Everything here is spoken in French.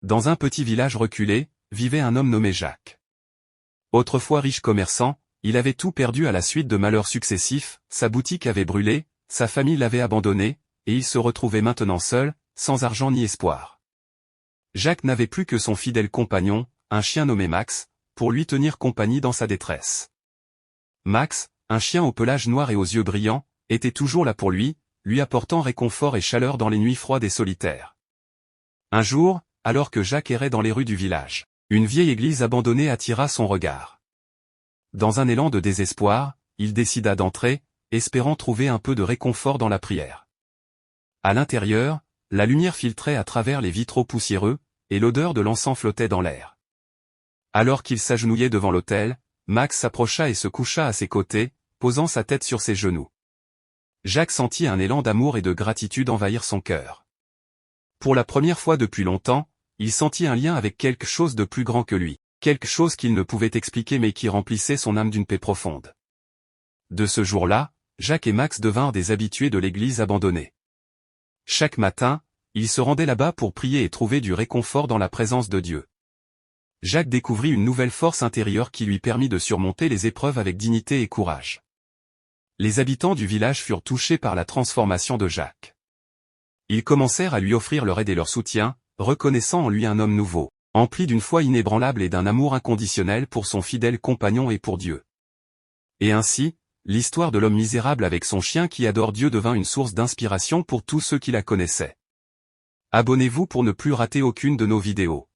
Dans un petit village reculé, vivait un homme nommé Jacques. Autrefois riche commerçant, il avait tout perdu à la suite de malheurs successifs, sa boutique avait brûlé, sa famille l'avait abandonné, et il se retrouvait maintenant seul, sans argent ni espoir. Jacques n'avait plus que son fidèle compagnon, un chien nommé Max, pour lui tenir compagnie dans sa détresse. Max, un chien au pelage noir et aux yeux brillants, était toujours là pour lui apportant réconfort et chaleur dans les nuits froides et solitaires. Un jour, alors que Jacques errait dans les rues du village, une vieille église abandonnée attira son regard. Dans un élan de désespoir, il décida d'entrer, espérant trouver un peu de réconfort dans la prière. À l'intérieur, la lumière filtrait à travers les vitraux poussiéreux, et l'odeur de l'encens flottait dans l'air. Alors qu'il s'agenouillait devant l'autel, Max s'approcha et se coucha à ses côtés, posant sa tête sur ses genoux. Jacques sentit un élan d'amour et de gratitude envahir son cœur. Pour la première fois depuis longtemps, il sentit un lien avec quelque chose de plus grand que lui, quelque chose qu'il ne pouvait expliquer mais qui remplissait son âme d'une paix profonde. De ce jour-là, Jacques et Max devinrent des habitués de l'église abandonnée. Chaque matin, ils se rendaient là-bas pour prier et trouver du réconfort dans la présence de Dieu. Jacques découvrit une nouvelle force intérieure qui lui permit de surmonter les épreuves avec dignité et courage. Les habitants du village furent touchés par la transformation de Jacques. Ils commencèrent à lui offrir leur aide et leur soutien, reconnaissant en lui un homme nouveau, empli d'une foi inébranlable et d'un amour inconditionnel pour son fidèle compagnon et pour Dieu. Et ainsi, l'histoire de l'homme misérable avec son chien qui adore Dieu devint une source d'inspiration pour tous ceux qui la connaissaient. Abonnez-vous pour ne plus rater aucune de nos vidéos.